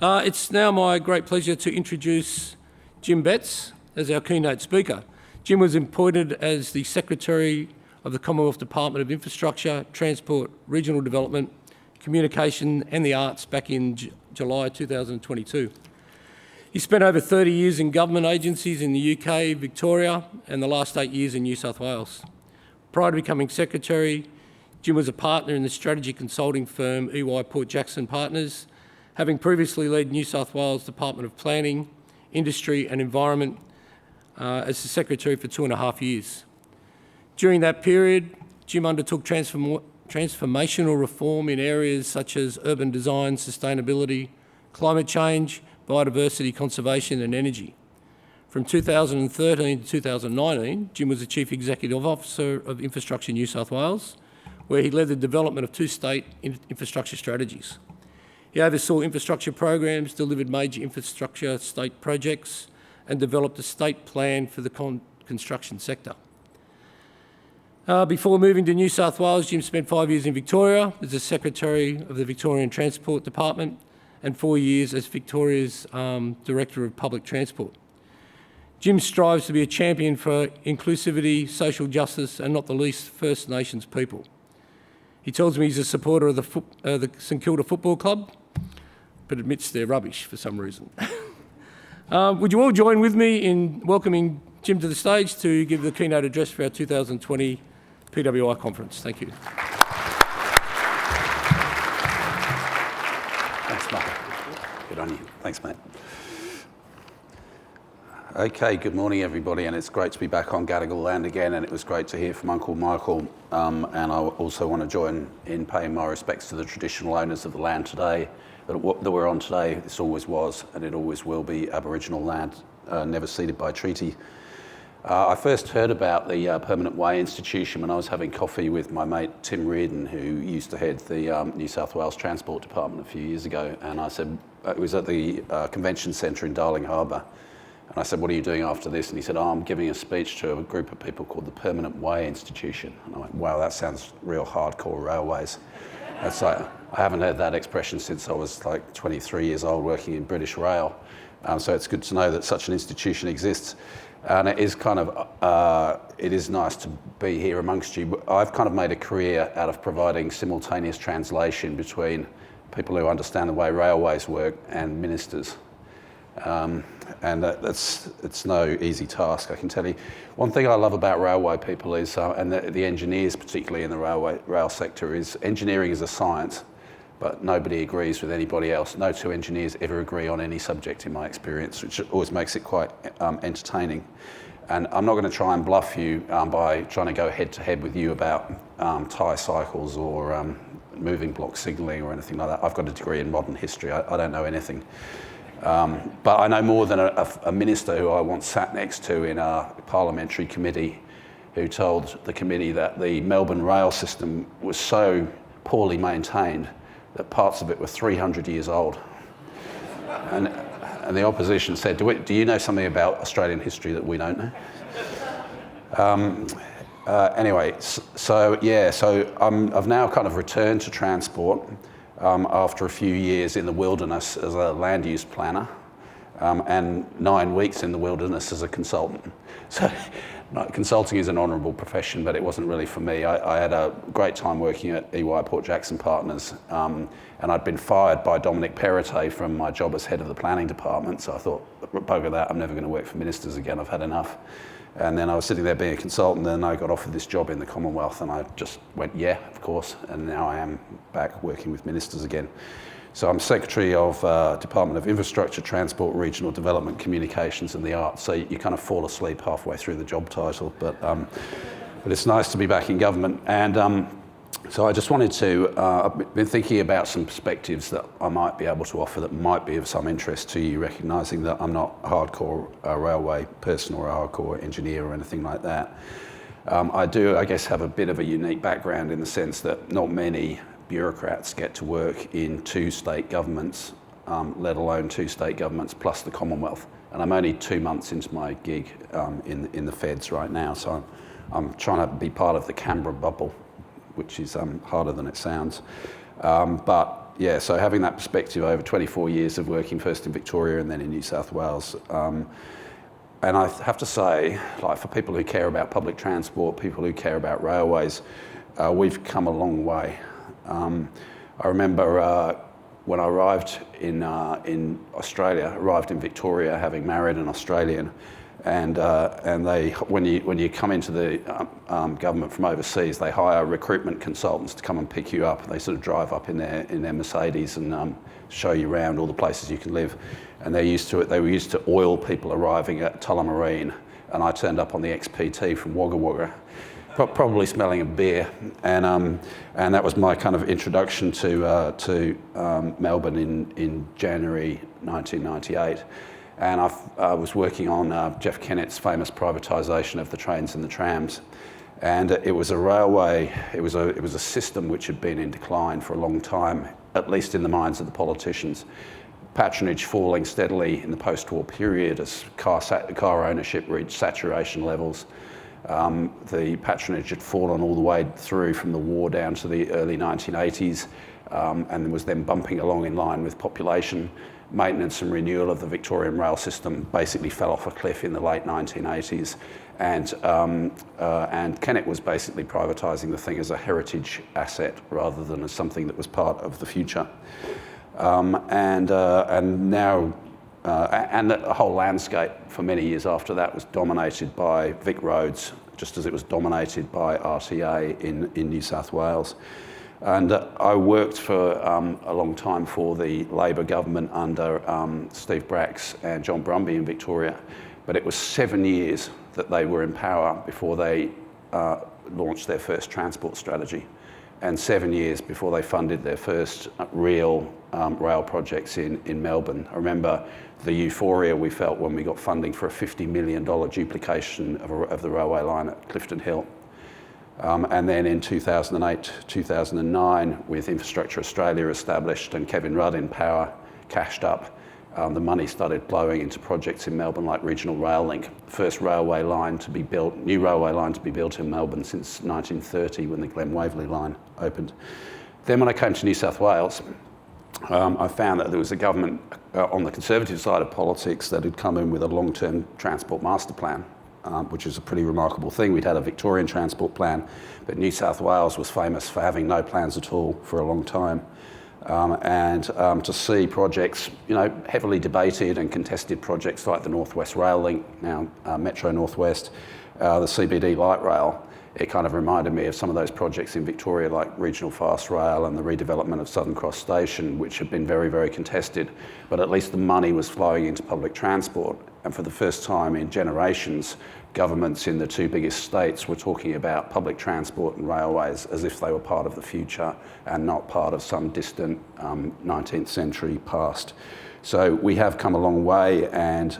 It's now my great pleasure to introduce Jim Betts as our keynote speaker. Jim was appointed as the Secretary of the Commonwealth Department of Infrastructure, Transport, Regional Development, Communication and the Arts back in July 2022. He spent over 30 years in government agencies in the UK, Victoria, and the last 8 years in New South Wales. Prior to becoming Secretary, Jim was a partner in the strategy consulting firm EY Port Jackson Partners, having previously led New South Wales Department of Planning, Industry and Environment as the Secretary for 2.5 years. During that period, Jim undertook transformational reform in areas such as urban design, sustainability, climate change, biodiversity, conservation and energy. From 2013 to 2019, Jim was the Chief Executive Officer of Infrastructure New South Wales, where he led the development of 2 state infrastructure strategies. He oversaw infrastructure programs, delivered major infrastructure state projects, and developed a state plan for the construction sector. Before moving to New South Wales, Jim spent 5 years in Victoria as the Secretary of the Victorian Transport Department and 4 years as Victoria's Director of Public Transport. Jim strives to be a champion for inclusivity, social justice, and not the least, First Nations people. He tells me he's a supporter of the St Kilda Football Club, but admits they're rubbish for some reason. Would you all join with me in welcoming Jim to the stage to give the keynote address for our 2020 PWI conference? Thank you. Thanks, mate. Good on you. Thanks, mate. Okay, good morning, everybody, and it's great to be back on Gadigal land again, and it was great to hear from Uncle Michael, and I also want to join in paying my respects to the traditional owners of the land today, that we're on today. This always was, and it always will be Aboriginal land, never ceded by treaty. I first heard about the Permanent Way Institution when I was having coffee with my mate Tim Reardon, who used to head the New South Wales Transport Department a few years ago, and I said, it was at the Convention Centre in Darling Harbour, and I said, what are you doing after this? And he said, I'm giving a speech to a group of people called the Permanent Way Institution. And I went, wow, that sounds real hardcore railways. It's like, I haven't heard that expression since I was like 23 years old working in British Rail. So it's good to know that such an institution exists. And it is kind of, it is nice to be here amongst you. I've kind of made a career out of providing simultaneous translation between people who understand the way railways work and ministers. And it's no easy task, I can tell you. One thing I love about railway people is, and the engineers particularly in the rail sector, is engineering is a science, but nobody agrees with anybody else. No 2 engineers ever agree on any subject in my experience, which always makes it quite entertaining. And I'm not going to try and bluff you by trying to go head to head with you about tyre cycles or moving block signalling or anything like that. I've got a degree in modern history. I don't know anything. But I know more than a minister who I once sat next to in a parliamentary committee, who told the committee that the Melbourne rail system was so poorly maintained that parts of it were 300 years old. And the opposition said, do you know something about Australian history that we don't know? Anyway, so I've now kind of returned to transport after a few years in the wilderness as a land use planner and 9 weeks in the wilderness as a consultant. So consulting is an honourable profession, but it wasn't really for me. I had a great time working at EY Port Jackson Partners, and I'd been fired by Dominic Perrottet from my job as head of the planning department, so I thought, bugger that, I'm never going to work for ministers again, I've had enough. And then I was sitting there being a consultant, and then I got offered this job in the Commonwealth, and I just went, yeah, of course, and now I am back working with ministers again. So I'm Secretary of Department of Infrastructure, Transport, Regional Development, Communications and the Arts. So you kind of fall asleep halfway through the job title, but it's nice to be back in government. And so I just wanted to, I've been thinking about some perspectives that I might be able to offer that might be of some interest to you, recognising that I'm not a hardcore railway person or a hardcore engineer or anything like that. I do, I guess, have a bit of a unique background in the sense that not many bureaucrats get to work in 2 state governments, let alone 2 state governments plus the Commonwealth. And I'm only 2 months into my gig in the Feds right now, so I'm trying to be part of the Canberra bubble, which is harder than it sounds. But So having that perspective over 24 years of working first in Victoria and then in New South Wales, and I have to say, like, for people who care about public transport, people who care about railways, we've come a long way. I remember when I arrived in Australia, arrived in Victoria, having married an Australian, and they, when you come into the government from overseas, they hire recruitment consultants to come and pick you up. They sort of drive up in their Mercedes and show you around all the places you can live. And they're used to it. They were used to oil people arriving at Tullamarine, and I turned up on the XPT from Wagga Wagga, probably smelling of beer, and that was my kind of introduction to Melbourne in January 1998. And I was working on Jeff Kennett's famous privatisation of the trains and the trams, and it was a railway. It was a system which had been in decline for a long time, at least in the minds of the politicians. Patronage falling steadily in the post-war period as car ownership reached saturation levels. The patronage had fallen all the way through from the war down to the early 1980s, and was then bumping along in line with population. Maintenance and renewal of the Victorian rail system basically fell off a cliff in the late 1980s, and Kennett was basically privatising the thing as a heritage asset rather than as something that was part of the future. And now, and the whole landscape for many years after that was dominated by Vic Roads, just as it was dominated by RTA in New South Wales. And I worked for a long time for the Labor government under Steve Bracks and John Brumby in Victoria, but it was 7 years that they were in power before they launched their first transport strategy, and 7 years before they funded their first real rail projects in Melbourne. I remember the euphoria we felt when we got funding for a $50 million duplication of the railway line at Clifton Hill. And then in 2008, 2009, with Infrastructure Australia established and Kevin Rudd in power, cashed up, the money started flowing into projects in Melbourne like Regional Rail Link, first railway line to be built, new railway line to be built in Melbourne since 1930 when the Glen Waverley line opened. Then when I came to New South Wales, I found that there was a government on the Conservative side of politics that had come in with a long-term transport master plan, which is a pretty remarkable thing. We'd had a Victorian transport plan, but New South Wales was famous for having no plans at all for a long time. And to see projects, heavily debated and contested projects like the North West Rail Link, now Metro North West, the CBD Light Rail, it kind of reminded me of some of those projects in Victoria like Regional Fast Rail and the redevelopment of Southern Cross Station, which had been very, very contested, but at least the money was flowing into public transport. And for the first time in generations, governments in the two biggest states were talking about public transport and railways as if they were part of the future and not part of some distant 19th century past. So we have come a long way, and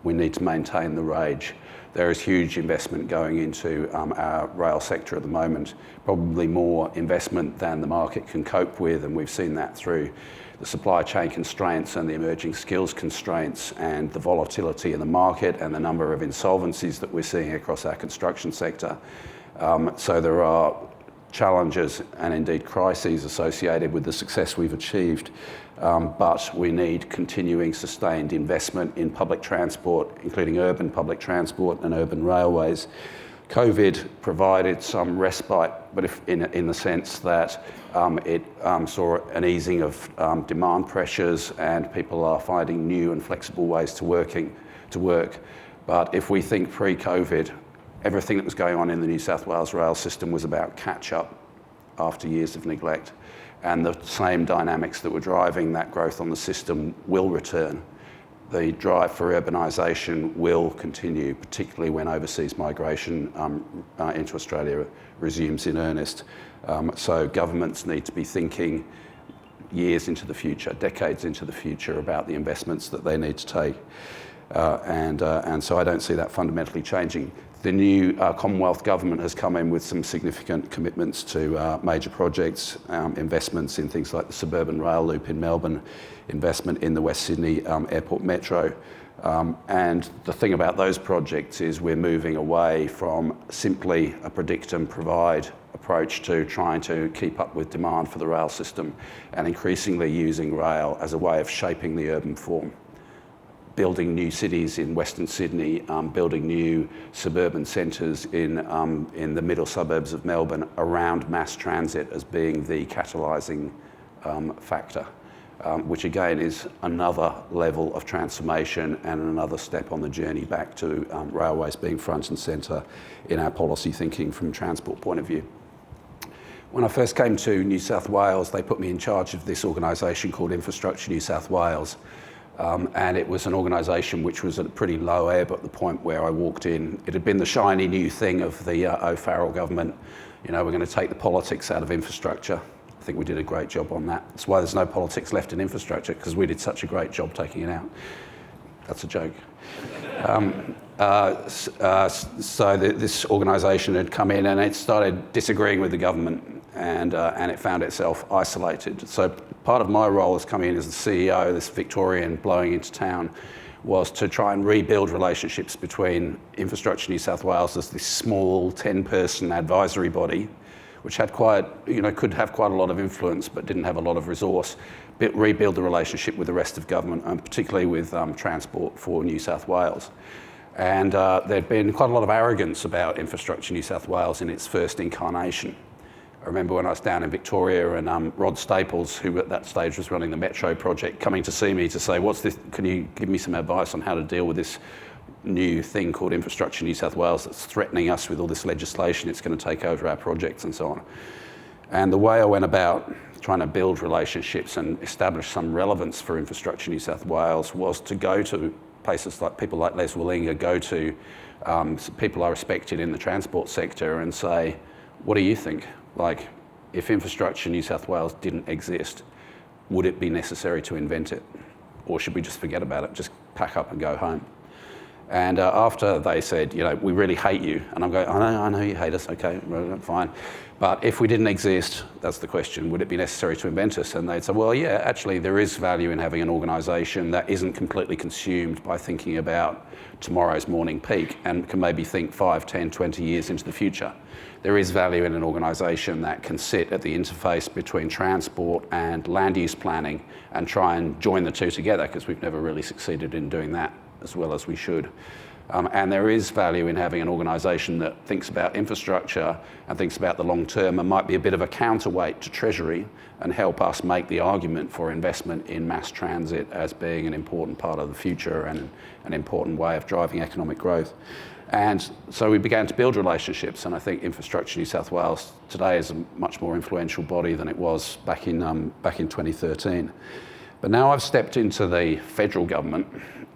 we need to maintain the rage. There is huge investment going into our rail sector at the moment, probably more investment than the market can cope with, and we've seen that through the supply chain constraints and the emerging skills constraints and the volatility in the market and the number of insolvencies that we're seeing across our construction sector. So there are challenges and indeed crises associated with the success we've achieved, but we need continuing sustained investment in public transport, including urban public transport and urban railways. COVID provided some respite, but in the sense that it saw an easing of demand pressures, and people are finding new and flexible ways to work. But if we think pre-COVID, everything that was going on in the New South Wales rail system was about catch-up after years of neglect, and the same dynamics that were driving that growth on the system will return. The drive for urbanisation will continue, particularly when overseas migration into Australia resumes in earnest. So governments need to be thinking years into the future, decades into the future, about the investments that they need to take. And so I don't see that fundamentally changing. The new Commonwealth government has come in with some significant commitments to major projects, investments in things like the suburban rail loop in Melbourne, investment in the West Sydney Airport Metro. And the thing about those projects is we're moving away from simply a predict and provide approach to trying to keep up with demand for the rail system and increasingly using rail as a way of shaping the urban form. Building new cities in Western Sydney, building new suburban centres in the middle suburbs of Melbourne around mass transit as being the catalysing factor, which again is another level of transformation and another step on the journey back to railways being front and centre in our policy thinking from a transport point of view. When I first came to New South Wales, they put me in charge of this organisation called Infrastructure New South Wales. And it was an organisation which was at a pretty low ebb at the point where I walked in. It had been the shiny new thing of the O'Farrell government. You know, we're going to take the politics out of infrastructure. I think we did a great job on that. That's why there's no politics left in infrastructure, because we did such a great job taking it out. That's a joke. So this organisation had come in and it started disagreeing with the government, and it found itself isolated. So part of my role as coming in as the CEO, this Victorian blowing into town, was to try and rebuild relationships between Infrastructure New South Wales as this small 10-person advisory body, which had could have quite a lot of influence but didn't have a lot of resource, but rebuild the relationship with the rest of government, and particularly with Transport for New South Wales. And there'd been quite a lot of arrogance about Infrastructure New South Wales in its first incarnation. I remember when I was down in Victoria and Rod Staples, who at that stage was running the Metro project, coming to see me to say, what's this, can you give me some advice on how to deal with this new thing called Infrastructure New South Wales that's threatening us with all this legislation, it's going to take over our projects and so on. And the way I went about trying to build relationships and establish some relevance for Infrastructure New South Wales was to go to places like people like Les Willinga, go to people I respected in the transport sector and say, what do you think? Like, if Infrastructure New South Wales didn't exist, would it be necessary to invent it? Or should we just forget about it, just pack up and go home? And after they said, you know, we really hate you, and I'm going, I know you hate us, okay, well, fine. But if we didn't exist, that's the question, would it be necessary to invent us? And they'd say, well, yeah, actually there is value in having an organisation that isn't completely consumed by thinking about tomorrow's morning peak and can maybe think 5, 10, 20 years into the future. There is value in an organisation that can sit at the interface between transport and land use planning and try and join the two together, because we've never really succeeded in doing that as well as we should. And there is value in having an organisation that thinks about infrastructure and thinks about the long term and might be a bit of a counterweight to Treasury and help us make the argument for investment in mass transit as being an important part of the future and an important way of driving economic growth. And so we began to build relationships, and I think Infrastructure New South Wales today is a much more influential body than it was back in 2013. But now I've stepped into the federal government,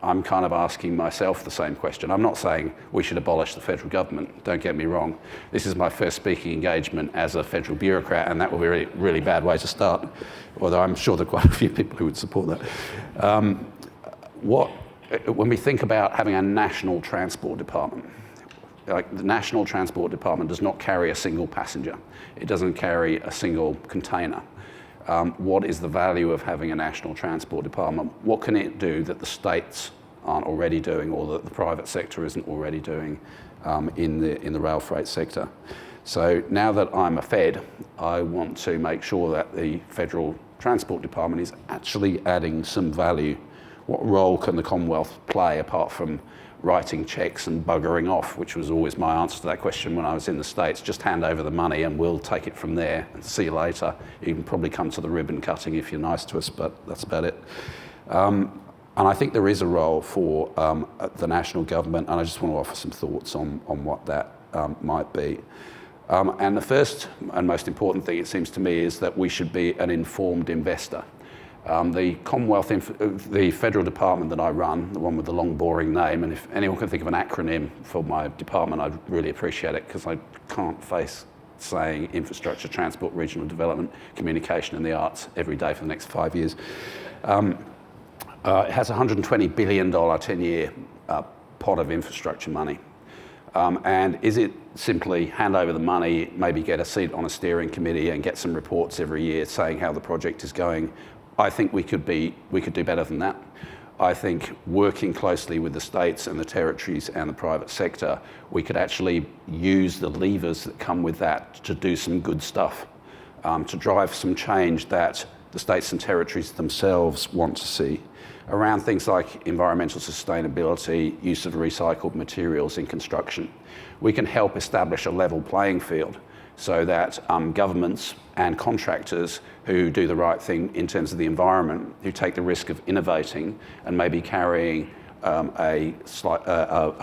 I'm kind of asking myself the same question. I'm not saying we should abolish the federal government, don't get me wrong. This is my first speaking engagement as a federal bureaucrat, and that would be a really bad way to start, although I'm sure there are quite a few people who would support that. When we think about having a national transport department, like the National Transport Department does not carry a single passenger. It doesn't carry a single container. What is the value of having a national transport department? What can it do that the states aren't already doing, or that the private sector isn't already doing in the rail freight sector? So now that I'm a Fed, I want to make sure that the Federal Transport Department is actually adding some value. What role can the Commonwealth play apart from writing checks and buggering off, which was always my answer to that question when I was in the States. Just hand over the money and we'll take it from there and see you later. You can probably come to the ribbon cutting if you're nice to us, but that's about it. And I think there is a role for the national government, and I just want to offer some thoughts on what that might be. And the first and most important thing, it seems to me, is that we should be an informed investor. The Commonwealth, the federal department that I run, the one with the long, boring name, and if anyone can think of an acronym for my department, I'd really appreciate it, because I can't face saying infrastructure, transport, regional development, communication and the arts every day for the next 5 years. It has a $120 billion 10-year pot of infrastructure money. And is it simply hand over the money, maybe get a seat on a steering committee and get some reports every year saying how the project is going? I think we could do better than that. I think working closely with the states and the territories and the private sector, we could actually use the levers that come with that to do some good stuff, to drive some change that the states and territories themselves want to see around things like environmental sustainability, use of recycled materials in construction. We can help establish a level playing field so that governments and contractors who do the right thing in terms of the environment, who take the risk of innovating and maybe carrying a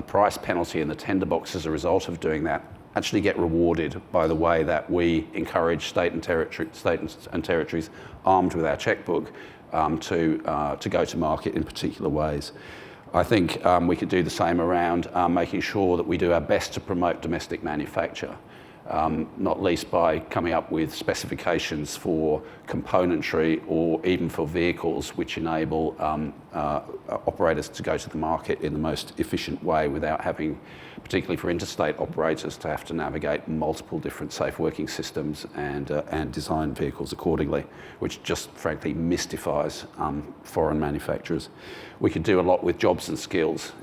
price penalty in the tender box as a result of doing that, actually get rewarded by the way that we encourage state and territories armed with our checkbook to go to market in particular ways. I think we could do the same around making sure that we do our best to promote domestic manufacture, not least by coming up with specifications for componentry or even for vehicles which enable operators to go to the market in the most efficient way without having, particularly for interstate operators, to have to navigate multiple different safe working systems and design vehicles accordingly, which just frankly mystifies foreign manufacturers. We could do a lot with jobs and skills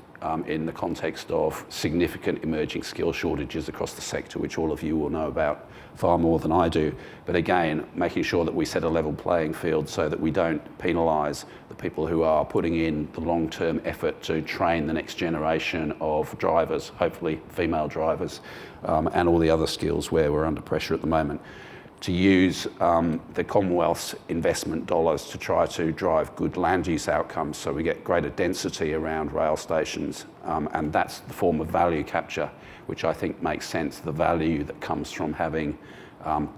in the context of significant emerging skill shortages across the sector, which all of you will know about far more than I do. But again, making sure that we set a level playing field so that we don't penalise the people who are putting in the long-term effort to train the next generation of drivers, hopefully female drivers, and all the other skills where we're under pressure at the moment. To use the Commonwealth's investment dollars to try to drive good land use outcomes so we get greater density around rail stations, and that's the form of value capture, which I think makes sense, the value that comes from having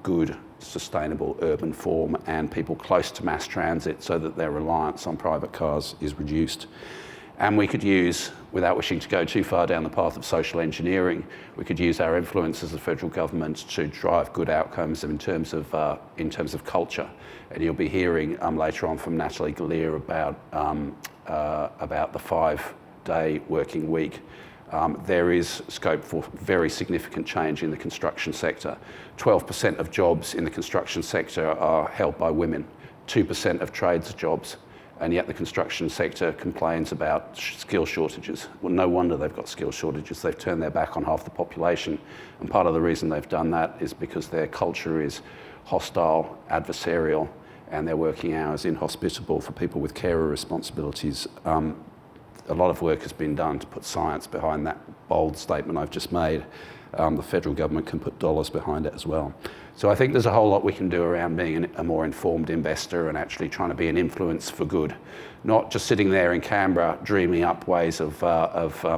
good, sustainable urban form and people close to mass transit so that their reliance on private cars is reduced. And we could use, without wishing to go too far down the path of social engineering, we could use our influence as a federal government to drive good outcomes in terms of culture. And you'll be hearing later on from Natalie Galea about the 5-day working week. There is scope for very significant change in the construction sector. 12% of jobs in the construction sector are held by women, 2% of trades jobs. And yet the construction sector complains about skill shortages. Well, no wonder they've got skill shortages. They've turned their back on half the population. And part of the reason they've done that is because their culture is hostile, adversarial, and their working hours inhospitable for people with carer responsibilities. A lot of work has been done to put science behind that bold statement I've just made. The federal government can put dollars behind it as well. So I think there's a whole lot we can do around being a more informed investor and actually trying to be an influence for good, not just sitting there in Canberra dreaming up ways of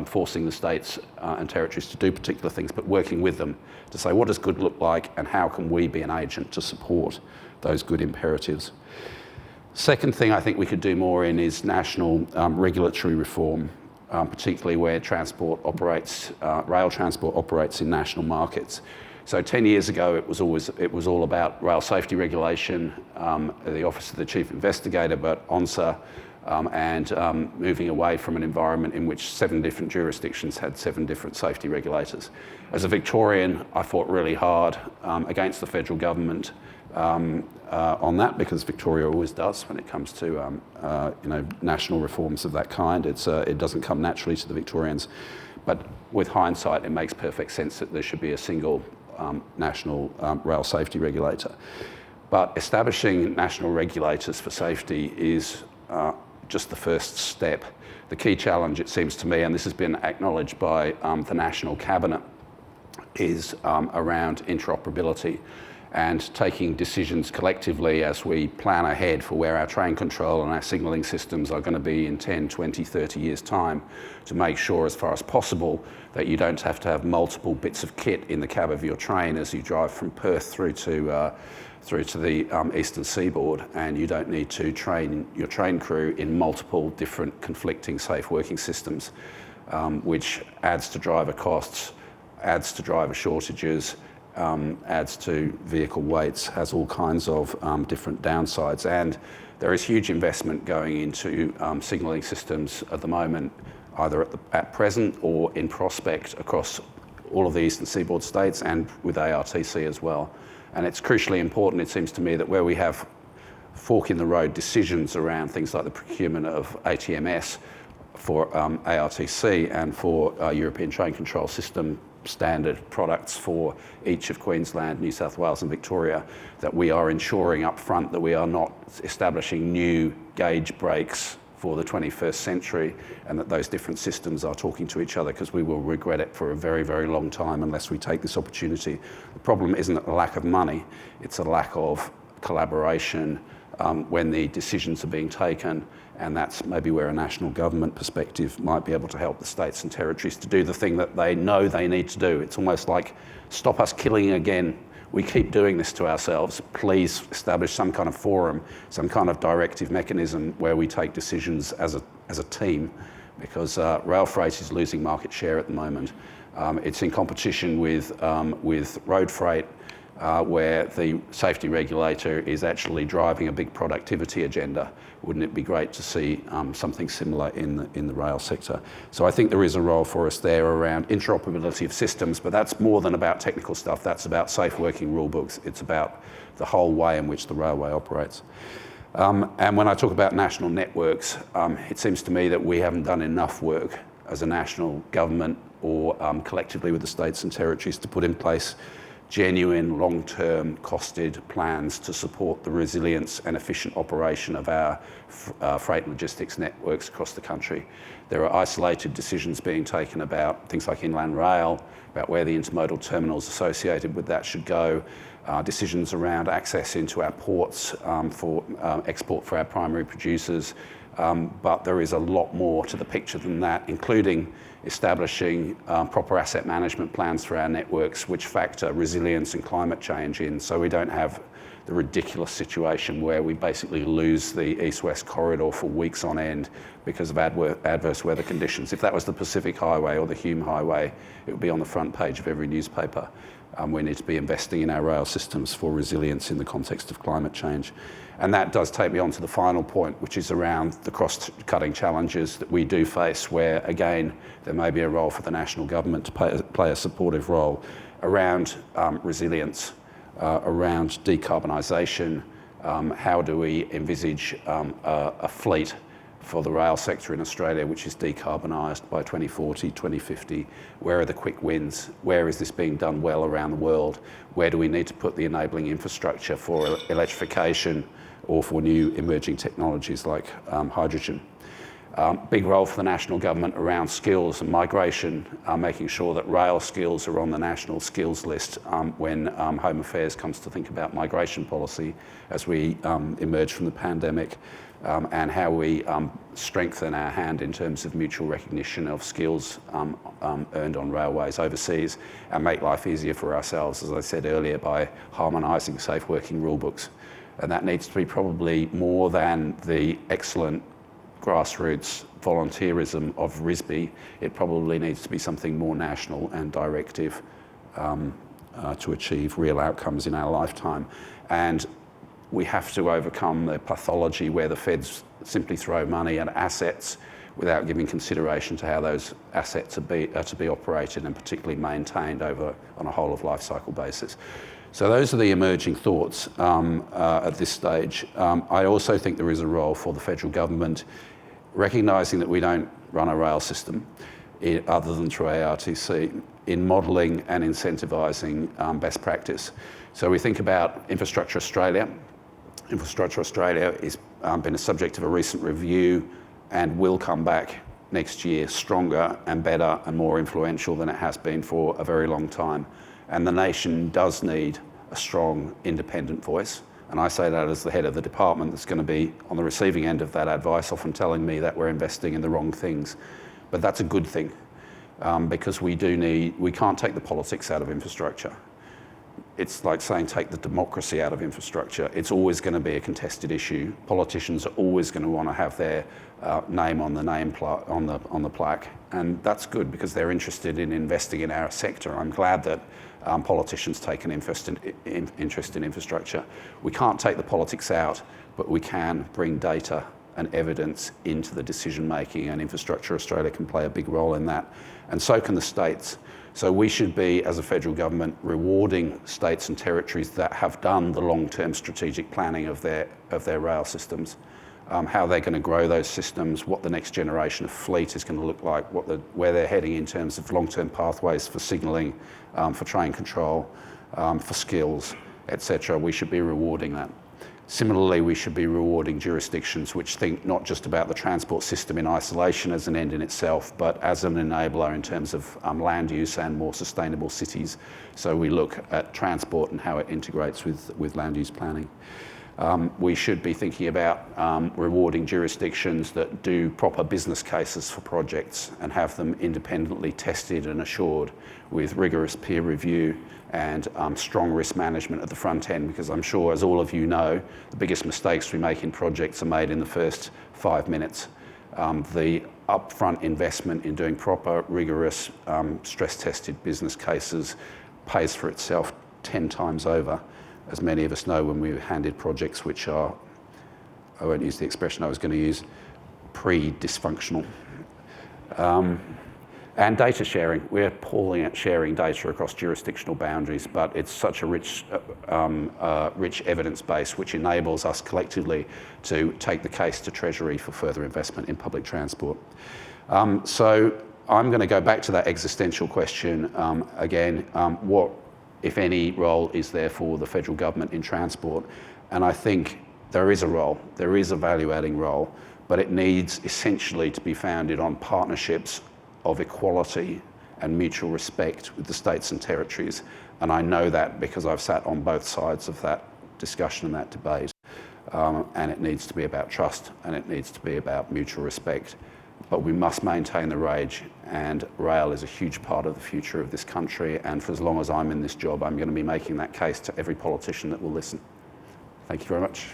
forcing the states and territories to do particular things, but working with them to say what does good look like and how can we be an agent to support those good imperatives. Second thing I think we could do more in is national regulatory reform, particularly where transport operates, rail transport operates in national markets. So 10 years ago, it was all about rail safety regulation, the Office of the Chief Investigator, but ONSA, and moving away from an environment in which 7 different jurisdictions had 7 different safety regulators. As a Victorian, I fought really hard against the federal government on that, because Victoria always does when it comes to national reforms of that kind. It doesn't come naturally to the Victorians, but with hindsight, it makes perfect sense that there should be a single national rail safety regulator. But establishing national regulators for safety is just the first step. The key challenge, it seems to me, and this has been acknowledged by the National Cabinet, is around interoperability and taking decisions collectively as we plan ahead for where our train control and our signalling systems are going to be in 10, 20, 30 years' time, to make sure as far as possible that you don't have to have multiple bits of kit in the cab of your train as you drive from Perth through to the eastern seaboard, and you don't need to train your train crew in multiple different conflicting safe working systems, which adds to driver costs, adds to driver shortages, adds to vehicle weights, has all kinds of different downsides. And there is huge investment going into signalling systems at the moment, either at present or in prospect across all of the eastern seaboard states and with ARTC as well. And it's crucially important, it seems to me, that where we have fork in the road decisions around things like the procurement of ATMS for ARTC and for European Train Control System standard products for each of Queensland, New South Wales and Victoria, that we are ensuring up front that we are not establishing new gauge breaks for the 21st century, and that those different systems are talking to each other, because we will regret it for a very, very long time unless we take this opportunity. The problem isn't a lack of money, it's a lack of collaboration when the decisions are being taken, and that's maybe where a national government perspective might be able to help the states and territories to do the thing that they know they need to do. It's almost like, stop us killing again. We keep doing this to ourselves. Please establish some kind of forum, some kind of directive mechanism where we take decisions as a team, because rail freight is losing market share at the moment. It's in competition with road freight, where the safety regulator is actually driving a big productivity agenda. Wouldn't it be great to see something similar in the rail sector? So I think there is a role for us there around interoperability of systems, but that's more than about technical stuff. That's about safe working rule books. It's about the whole way in which the railway operates. And when I talk about national networks, it seems to me that we haven't done enough work as a national government or collectively with the states and territories to put in place genuine long-term costed plans to support the resilience and efficient operation of our freight and logistics networks across the country. There are isolated decisions being taken about things like inland rail, about where the intermodal terminals associated with that should go, decisions around access into our ports for export for our primary producers. But there is a lot more to the picture than that, including establishing proper asset management plans for our networks which factor resilience and climate change in, so we don't have the ridiculous situation where we basically lose the east-west corridor for weeks on end because of adverse weather conditions. If that was the Pacific Highway or the Hume Highway, it would be on the front page of every newspaper. We need to be investing in our rail systems for resilience in the context of climate change. And that does take me on to the final point, which is around the cross-cutting challenges that we do face, where, again, there may be a role for the national government to play a supportive role around resilience, around decarbonisation. How do we envisage a fleet for the rail sector in Australia which is decarbonised by 2040, 2050? Where are the quick wins? Where is this being done well around the world? Where do we need to put the enabling infrastructure for electrification or for new emerging technologies like hydrogen? Big role for the national government around skills and migration, making sure that rail skills are on the national skills list when Home Affairs comes to think about migration policy as we emerge from the pandemic, and how we strengthen our hand in terms of mutual recognition of skills earned on railways overseas, and make life easier for ourselves, as I said earlier, by harmonising safe working rule books. And that needs to be probably more than the excellent grassroots volunteerism of RISB. It probably needs to be something more national and directive to achieve real outcomes in our lifetime. And we have to overcome the pathology where the feds simply throw money at assets without giving consideration to how those assets are to be operated and particularly maintained on a whole of life cycle basis. So those are the emerging thoughts at this stage. I also think there is a role for the federal government, recognising that we don't run a rail system other than through ARTC, in modelling and incentivising best practice. So we think about Infrastructure Australia. Infrastructure Australia has been a subject of a recent review and will come back next year stronger and better and more influential than it has been for a very long time. And the nation does need a strong independent voice. And I say that as the head of the department that's going to be on the receiving end of that advice, often telling me that we're investing in the wrong things. But that's a good thing, because we can't take the politics out of infrastructure. It's like saying take the democracy out of infrastructure. It's always going to be a contested issue. Politicians are always going to want to have their name on the plaque, and that's good because they're interested in investing in our sector. I'm glad that politicians take an interest in infrastructure. We can't take the politics out, but we can bring data and evidence into the decision making, and Infrastructure Australia can play a big role in that, and so can the states. So we should be, as a federal government, rewarding states and territories that have done the long-term strategic planning of their rail systems, how they're going to grow those systems, what the next generation of fleet is going to look like, where they're heading in terms of long-term pathways for signalling, for train control, for skills, etc. We should be rewarding that. Similarly, we should be rewarding jurisdictions which think not just about the transport system in isolation as an end in itself, but as an enabler in terms of land use and more sustainable cities. So we look at transport and how it integrates with land use planning. We should be thinking about rewarding jurisdictions that do proper business cases for projects and have them independently tested and assured with rigorous peer review and strong risk management at the front end, because I'm sure, as all of you know, the biggest mistakes we make in projects are made in the first 5 minutes. The upfront investment in doing proper, rigorous, stress-tested business cases pays for itself 10 times over, as many of us know when we're handed projects which are, I won't use the expression I was going to use, pre-dysfunctional. And data sharing. We're appalling at sharing data across jurisdictional boundaries, but it's such a rich evidence base which enables us collectively to take the case to Treasury for further investment in public transport. So I'm going to go back to that existential question again. What, if any, role is there for the federal government in transport? And I think there is a role, there is a value-adding role, but it needs essentially to be founded on partnerships of equality and mutual respect with the states and territories. And I know that because I've sat on both sides of that discussion and that debate. And it needs to be about trust, and it needs to be about mutual respect. But we must maintain the rage, and rail is a huge part of the future of this country. And for as long as I'm in this job, I'm going to be making that case to every politician that will listen. Thank you very much.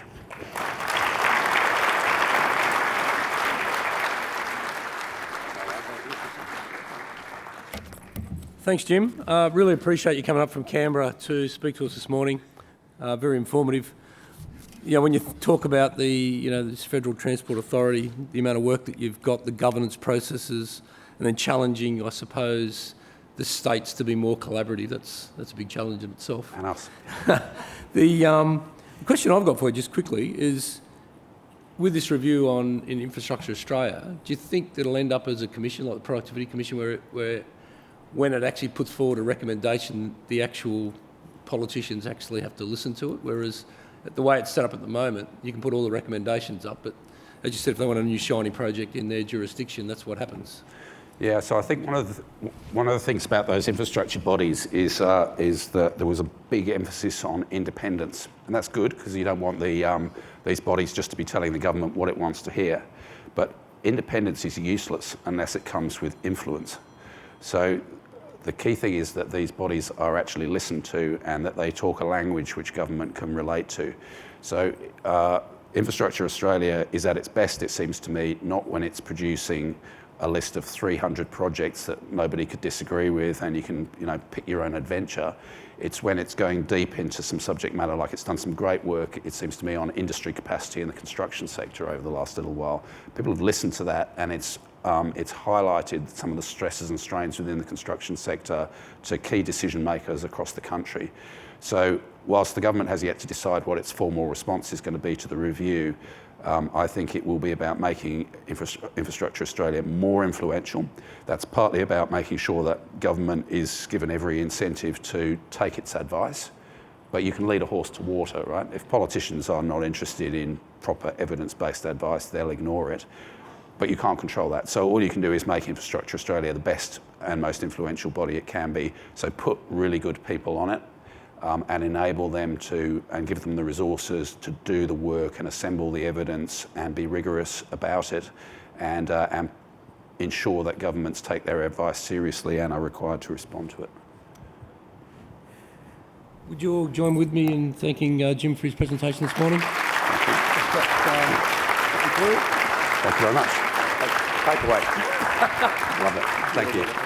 Thanks, Jim. Really appreciate you coming up from Canberra to speak to us this morning. Very informative. You know, when you talk about this Federal Transport Authority, the amount of work that you've got, the governance processes, and then challenging, I suppose, the states to be more collaborative, that's a big challenge in itself. And us. The question I've got for you, just quickly, is with this review in Infrastructure Australia, do you think that it'll end up as a commission, like the Productivity Commission, where when it actually puts forward a recommendation, the actual politicians actually have to listen to it, whereas the way it's set up at the moment, you can put all the recommendations up, but as you said, if they want a new shiny project in their jurisdiction, that's what happens. Yeah, so I think one of the things about those infrastructure bodies is that there was a big emphasis on independence, and that's good because you don't want these bodies just to be telling the government what it wants to hear. But independence is useless unless it comes with influence. So the key thing is that these bodies are actually listened to and that they talk a language which government can relate to. So Infrastructure Australia is at its best, it seems to me, not when it's producing a list of 300 projects that nobody could disagree with and you can pick your own adventure. It's when it's going deep into some subject matter, like it's done some great work, it seems to me, on industry capacity in the construction sector over the last little while. People have listened to that, and it's highlighted some of the stresses and strains within the construction sector to key decision makers across the country. So whilst the government has yet to decide what its formal response is going to be to the review, I think it will be about making Infrastructure Australia more influential. That's partly about making sure that government is given every incentive to take its advice. But you can lead a horse to water, right? If politicians are not interested in proper evidence-based advice, they'll ignore it. But you can't control that. So all you can do is make Infrastructure Australia the best and most influential body it can be. So put really good people on it and enable them to, and give them the resources to do the work and assemble the evidence and be rigorous about it and ensure that governments take their advice seriously and are required to respond to it. Would you all join with me in thanking Jim for his presentation this morning? Thank you very much. Take away. Love it. Thank you.